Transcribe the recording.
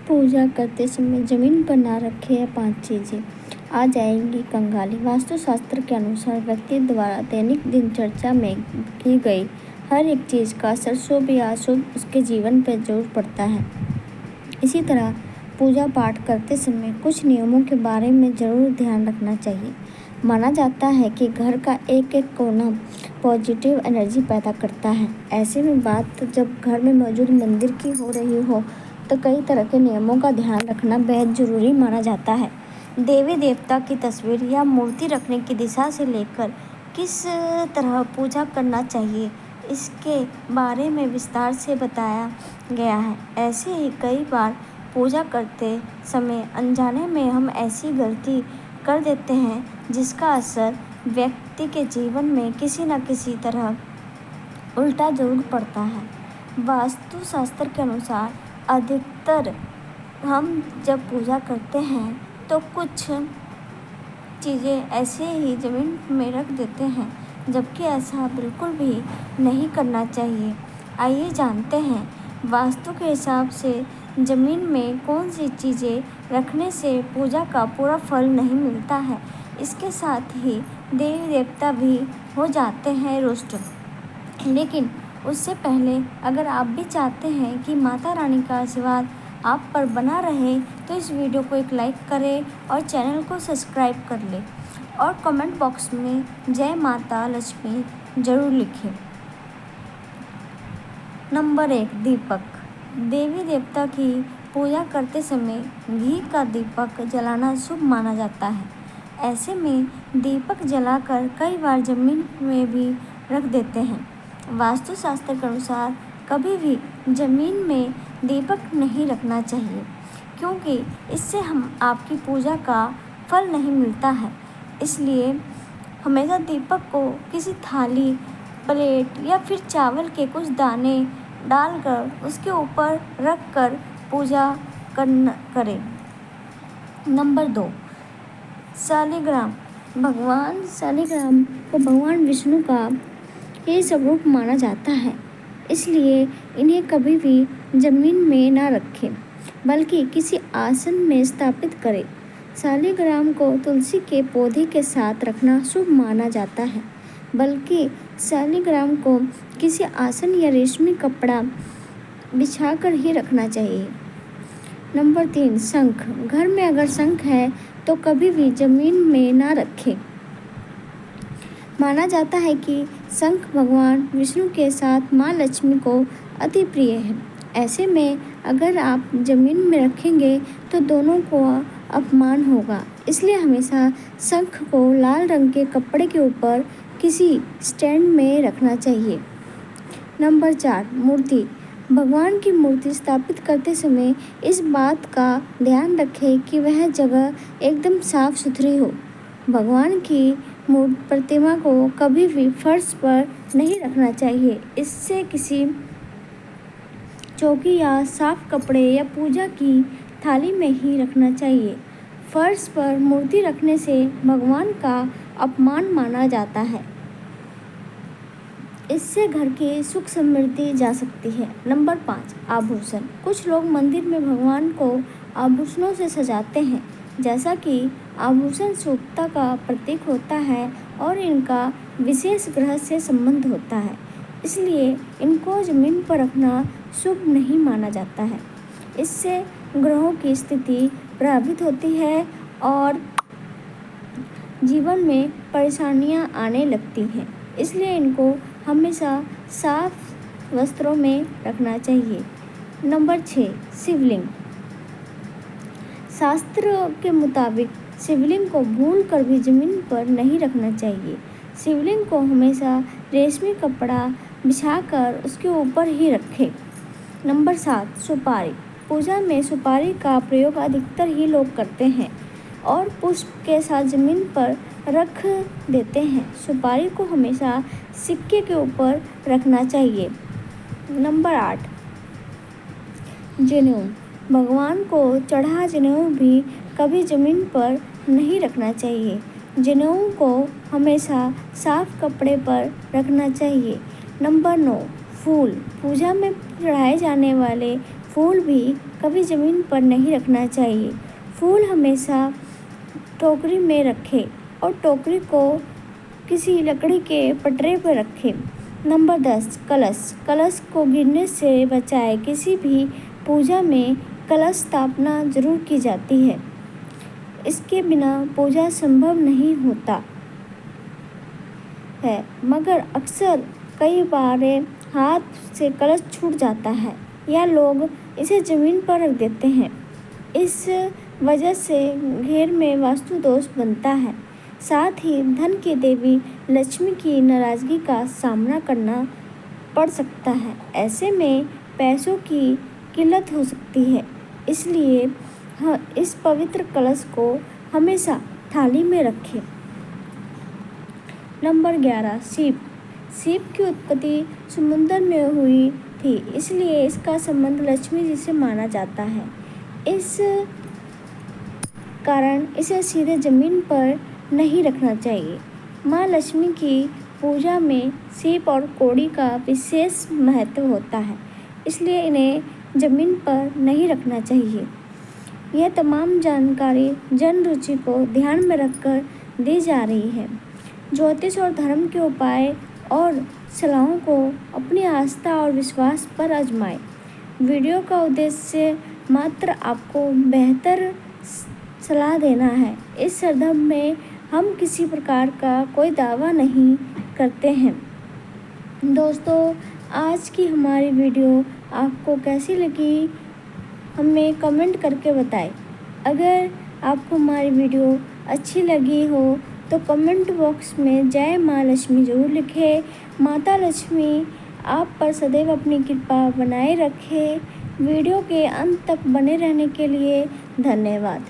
पूजा करते समय जमीन पर ना रखें या 5 चीजें आ जाएंगी कंगाली। वास्तुशास्त्र के अनुसार व्यक्ति द्वारा दैनिक दिनचर्या में की गई हर एक चीज का असर शुभ या अशुभ उसके जीवन पर जरूर पड़ता है। इसी तरह पूजा पाठ करते समय कुछ नियमों के बारे में जरूर ध्यान रखना चाहिए। माना जाता है कि घर का एक एक कोना पॉजिटिव एनर्जी पैदा करता है। ऐसे में बात जब घर में मौजूद मंदिर की हो रही हो तो कई तरह के नियमों का ध्यान रखना बेहद जरूरी माना जाता है। देवी देवता की तस्वीर या मूर्ति रखने की दिशा से लेकर किस तरह पूजा करना चाहिए इसके बारे में विस्तार से बताया गया है। ऐसे ही कई बार पूजा करते समय अनजाने में हम ऐसी गलती कर देते हैं जिसका असर व्यक्ति के जीवन में किसी न किसी तरह उल्टा जरूर पड़ता है। वास्तुशास्त्र के अनुसार अधिकतर हम जब पूजा करते हैं तो कुछ चीज़ें ऐसे ही ज़मीन में रख देते हैं, जबकि ऐसा बिल्कुल भी नहीं करना चाहिए। आइए जानते हैं वास्तु के हिसाब से ज़मीन में कौन सी चीज़ें रखने से पूजा का पूरा फल नहीं मिलता है। इसके साथ ही देवी देवता भी हो जाते हैं रुष्ट। लेकिन उससे पहले अगर आप भी चाहते हैं कि माता रानी का आशीर्वाद आप पर बना रहे तो इस वीडियो को एक लाइक करें और चैनल को सब्सक्राइब कर लें और कमेंट बॉक्स में जय माता लक्ष्मी जरूर लिखें। नंबर 1, दीपक। देवी देवता की पूजा करते समय घी का दीपक जलाना शुभ माना जाता है। ऐसे में दीपक जलाकर कई बार जमीन में भी रख देते हैं। वास्तुशास्त्र के अनुसार कभी भी जमीन में दीपक नहीं रखना चाहिए, क्योंकि इससे हम आपकी पूजा का फल नहीं मिलता है। इसलिए हमेशा दीपक को किसी थाली, प्लेट या फिर चावल के कुछ दाने डालकर उसके ऊपर रख कर पूजा करें। नंबर 2, शालिग्राम। शालिग्राम को भगवान विष्णु का ये स्वरूप माना जाता है, इसलिए इन्हें कभी भी जमीन में ना रखें बल्कि किसी आसन में स्थापित करें। शालिग्राम को तुलसी के पौधे के साथ रखना शुभ माना जाता है, बल्कि शालिग्राम को किसी आसन या रेशमी कपड़ा बिछाकर ही रखना चाहिए। नंबर 3, शंख। घर में अगर शंख है तो कभी भी जमीन में ना रखें। माना जाता है कि शंख भगवान विष्णु के साथ माँ लक्ष्मी को अति प्रिय है। ऐसे में अगर आप जमीन में रखेंगे तो दोनों को अपमान होगा, इसलिए हमेशा शंख को लाल रंग के कपड़े के ऊपर किसी स्टैंड में रखना चाहिए। नंबर 4, मूर्ति। भगवान की मूर्ति स्थापित करते समय इस बात का ध्यान रखें कि वह जगह एकदम साफ सुथरी हो। भगवान की प्रतिमा को कभी भी फर्श पर नहीं रखना चाहिए। इससे किसी चौकी या साफ कपड़े या पूजा की थाली में ही रखना चाहिए। फर्श पर मूर्ति रखने से भगवान का अपमान माना जाता है। इससे घर की सुख समृद्धि जा सकती है। नंबर 5, आभूषण। कुछ लोग मंदिर में भगवान को आभूषणों से सजाते हैं, जैसा कि आभूषण शुभता का प्रतीक होता है और इनका विशेष ग्रह से संबंध होता है, इसलिए इनको जमीन पर रखना शुभ नहीं माना जाता है। इससे ग्रहों की स्थिति प्रभावित होती है और जीवन में परेशानियां आने लगती हैं, इसलिए इनको हमेशा साफ वस्त्रों में रखना चाहिए। नंबर 6, शिवलिंग। शास्त्र के मुताबिक शिवलिंग को भूल कर भी जमीन पर नहीं रखना चाहिए। शिवलिंग को हमेशा रेशमी कपड़ा बिछाकर उसके ऊपर ही रखें। नंबर 7, सुपारी। पूजा में सुपारी का प्रयोग अधिकतर ही लोग करते हैं और पुष्प के साथ जमीन पर रख देते हैं। सुपारी को हमेशा सिक्के के ऊपर रखना चाहिए। नंबर 8, जनेऊ। भगवान को चढ़ा जनेऊ भी कभी जमीन पर नहीं रखना चाहिए। जनेऊ को हमेशा साफ कपड़े पर रखना चाहिए। नंबर 9, फूल। पूजा में चढ़ाए जाने वाले फूल भी कभी ज़मीन पर नहीं रखना चाहिए। फूल हमेशा टोकरी में रखें और टोकरी को किसी लकड़ी के पटरे पर रखें। नंबर 10, कलश। कलश को गिरने से बचाए। किसी भी पूजा में कलश स्थापना जरूर की जाती है। इसके बिना पूजा संभव नहीं होता है, मगर अक्सर कई बार हाथ से कलश छूट जाता है या लोग इसे ज़मीन पर रख देते हैं। इस वजह से घर में वास्तु दोष बनता है। साथ ही धन की देवी लक्ष्मी की नाराज़गी का सामना करना पड़ सकता है। ऐसे में पैसों की किल्लत हो सकती है। इसलिए इस पवित्र कलश को हमेशा थाली में रखें। नंबर 11, सीप। सीप की उत्पत्ति समुद्र में हुई थी, इसलिए इसका संबंध लक्ष्मी जी से माना जाता है। इस कारण इसे सीधे ज़मीन पर नहीं रखना चाहिए। माँ लक्ष्मी की पूजा में सीप और कौड़ी का विशेष महत्व होता है, इसलिए इन्हें ज़मीन पर नहीं रखना चाहिए। यह तमाम जानकारी जन रुचि को ध्यान में रखकर दी जा रही है। ज्योतिष और धर्म के उपाय और सलाहों को अपनी आस्था और विश्वास पर आजमाएं। वीडियो का उद्देश्य मात्र आपको बेहतर सलाह देना है। इस संदर्भ में हम किसी प्रकार का कोई दावा नहीं करते हैं। दोस्तों, आज की हमारी वीडियो आपको कैसी लगी हमें कमेंट करके बताएं। अगर आपको हमारी वीडियो अच्छी लगी हो तो कमेंट बॉक्स में जय माँ लक्ष्मी जरूर लिखें। माता लक्ष्मी आप पर सदैव अपनी कृपा बनाए रखे। वीडियो के अंत तक बने रहने के लिए धन्यवाद।